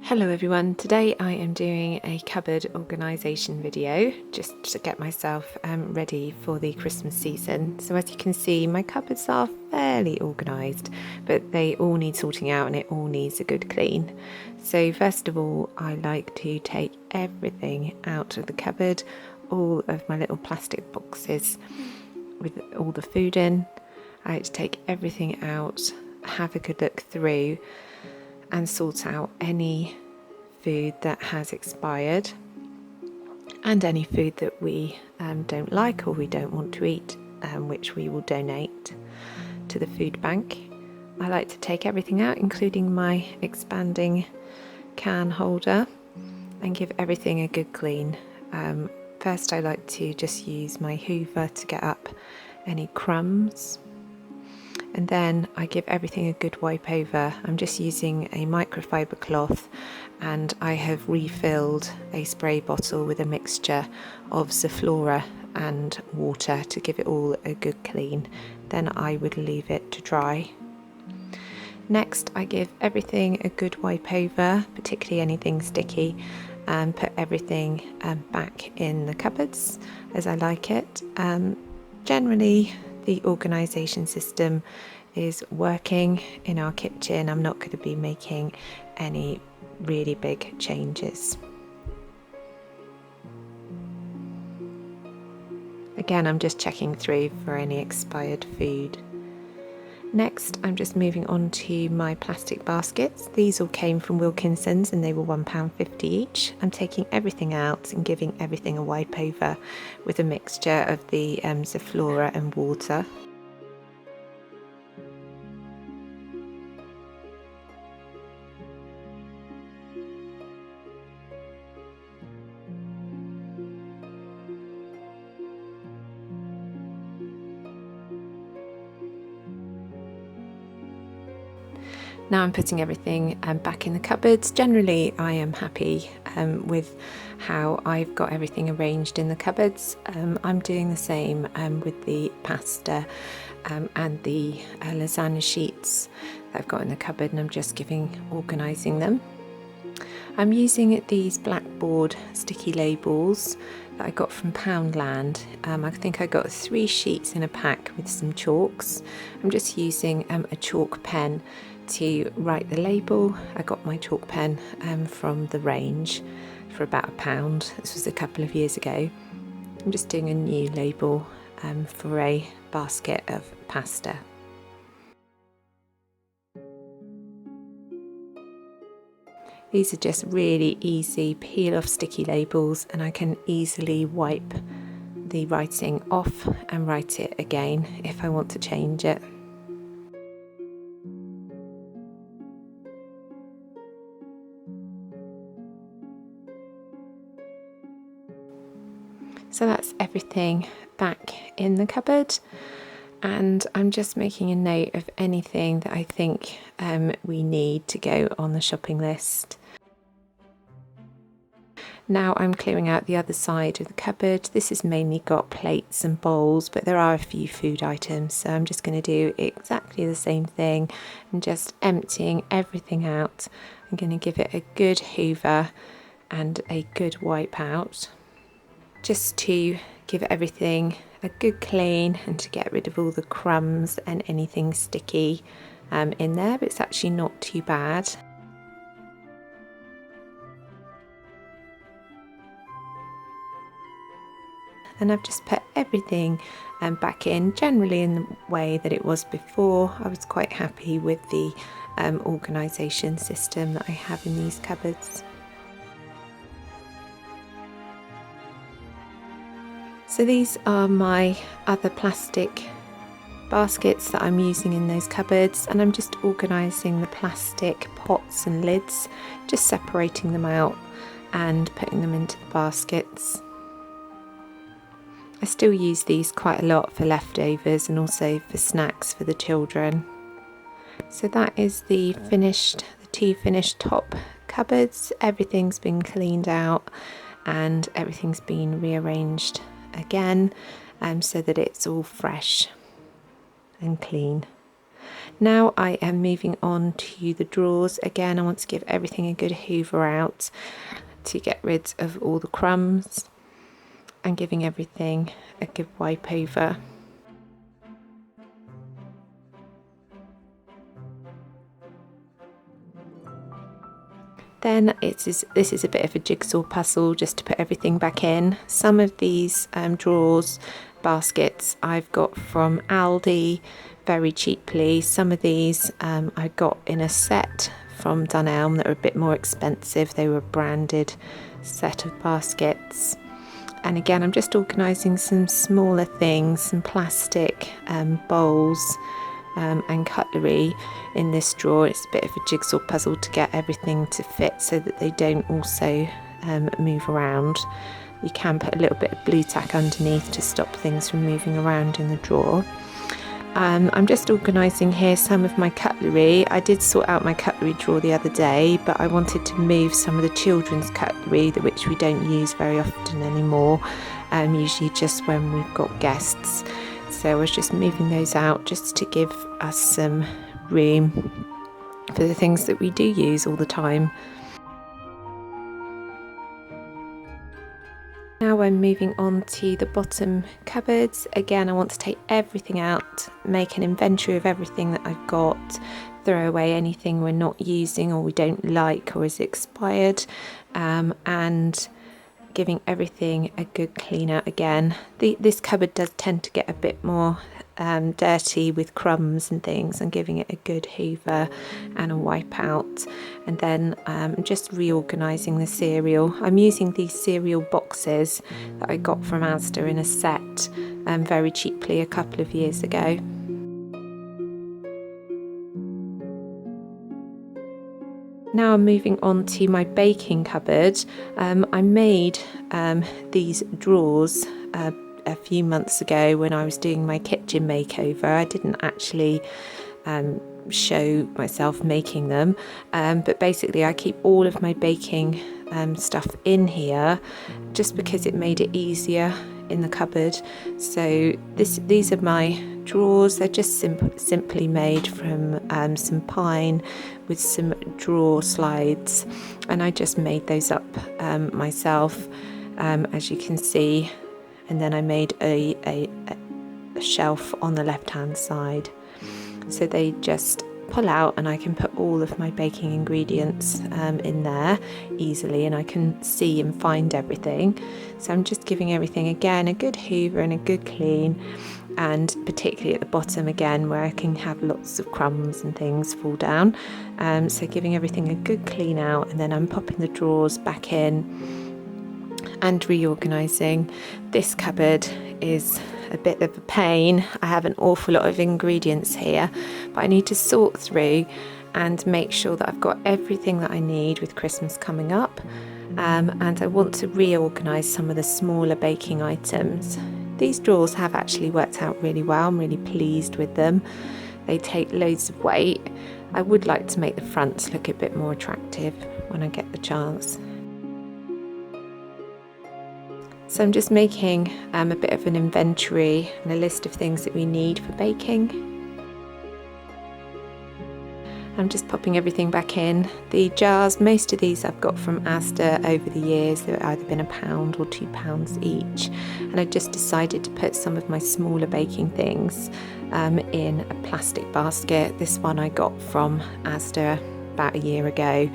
Hello everyone, today I am doing a cupboard organisation video just to get myself ready for the Christmas season. So as you can see, my cupboards are fairly organised, but they all need sorting out and it all needs a good clean. So first of all, I like to take everything out of the cupboard, all of my little plastic boxes with all the food in. I like to take everything out, have a good look through and sort out any food that has expired and any food that we don't like or we don't want to eat, which we will donate to the food bank. I like to take everything out, including my expanding can holder, and give everything a good clean. First I like to just use my hoover to get up any crumbs, and then I give everything a good wipe over. I'm just using a microfiber cloth, and I have refilled a spray bottle with a mixture of Zoflora and water to give it all a good clean. Then I would leave it to dry. Next I give everything a good wipe over, particularly anything sticky, and put everything back in the cupboards as I like it. Generally the organisation system is working in our kitchen. I'm not going to be making any really big changes. Again, I'm just checking through for any expired food. Next, I'm just moving on to my plastic baskets. These all came from Wilkinson's and they were £1.50 each. I'm taking everything out and giving everything a wipe over with a mixture of the Zoflora and water. Now I'm putting everything back in the cupboards. Generally I am happy with how I've got everything arranged in the cupboards. I'm doing the same with the pasta and the lasagna sheets that I've got in the cupboard, and I'm just organising them. I'm using these blackboard sticky labels that I got from Poundland. I think I got 3 sheets in a pack with some chalks. I'm just using a chalk pen to write the label. I got my chalk pen from the range for about £1. This was a couple of years ago. I'm just doing a new label for a basket of pasta. These are just really easy peel off sticky labels, and I can easily wipe the writing off and write it again if I want to change it. So that's everything back in the cupboard, and I'm just making a note of anything that I think we need to go on the shopping list. Now I'm clearing out the other side of the cupboard. This has mainly got plates and bowls, but there are a few food items, so I'm just going to do exactly the same thing and just emptying everything out. I'm going to give it a good hoover and a good wipe out, just to give everything a good clean and to get rid of all the crumbs and anything sticky in there, but it's actually not too bad. And I've just put everything back in, generally in the way that it was before. I was quite happy with the organisation system that I have in these cupboards. So these are my other plastic baskets that I'm using in those cupboards, and I'm just organising the plastic pots and lids, just separating them out and putting them into the baskets. I still use these quite a lot for leftovers and also for snacks for the children. So that is the two finished top cupboards. Everything's been cleaned out and everything's been rearranged again, so that it's all fresh and clean. Now I am moving on to the drawers. Again, I want to give everything a good hoover out to get rid of all the crumbs and giving everything a good wipe over. Then this is a bit of a jigsaw puzzle just to put everything back in. Some of these drawers, baskets I've got from Aldi very cheaply. Some of these I got in a set from Dunelm that are a bit more expensive. They were a branded set of baskets. And again, I'm just organising some smaller things, some plastic bowls and cutlery in this drawer. It's a bit of a jigsaw puzzle to get everything to fit so that they don't also move around. You can put a little bit of blue tack underneath to stop things from moving around in the drawer. I'm just organising here some of my cutlery. I did sort out my cutlery drawer the other day, but I wanted to move some of the children's cutlery, which we don't use very often anymore, usually just when we've got guests. So I was just moving those out just to give us some room for the things that we do use all the time. Now I'm moving on to the bottom cupboards. Again, I want to take everything out, make an inventory of everything that I've got, throw away anything we're not using or we don't like or is expired, and giving everything a good clean out again. This cupboard does tend to get a bit more dirty with crumbs and things, and giving it a good hoover and a wipe out. And then just reorganising the cereal. I'm using these cereal boxes that I got from Asda in a set very cheaply a couple of years ago. Now I'm moving on to my baking cupboard. I made these drawers a few months ago when I was doing my kitchen makeover. I didn't actually show myself making them, but basically I keep all of my baking stuff in here just because it made it easier in the cupboard. So these are my drawers. They're just simply made from some pine with some drawer slides, and I just made those up myself, as you can see. And then I made a shelf on the left hand side, so they just pull out and I can put all of my baking ingredients in there easily, and I can see and find everything. So I'm just giving everything again a good hoover and a good clean, and particularly at the bottom again where I can have lots of crumbs and things fall down. So giving everything a good clean out, and then I'm popping the drawers back in and reorganising. This cupboard is a bit of a pain. I have an awful lot of ingredients here, but I need to sort through and make sure that I've got everything that I need with Christmas coming up, and I want to reorganise some of the smaller baking items. These drawers have actually worked out really well. I'm really pleased with them. They take loads of weight. I would like to make the fronts look a bit more attractive when I get the chance. So I'm just making a bit of an inventory and a list of things that we need for baking. I'm just popping everything back in. The jars, most of these I've got from Asda over the years. They've either been £1 or £2 each. And I just decided to put some of my smaller baking things in a plastic basket. This one I got from Asda about a year ago.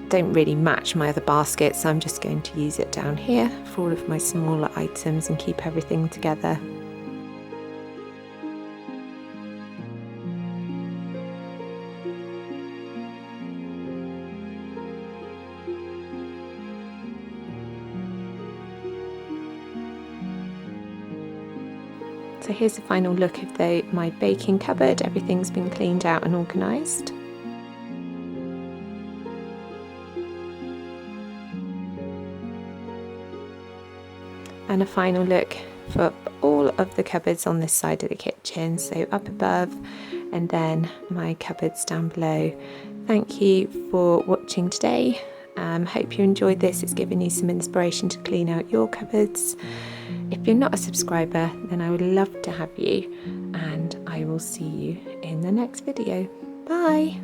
Don't really match my other baskets, so I'm just going to use it down here for all of my smaller items and keep everything together. So here's a final look of my baking cupboard. Everything's been cleaned out and organised. And a final look for all of the cupboards on this side of the kitchen, so up above and then my cupboards down below. Thank you for watching today. Hope you enjoyed this. It's given you some inspiration to clean out your cupboards. If you're not a subscriber, then I would love to have you, and I I will see you in the next video. Bye!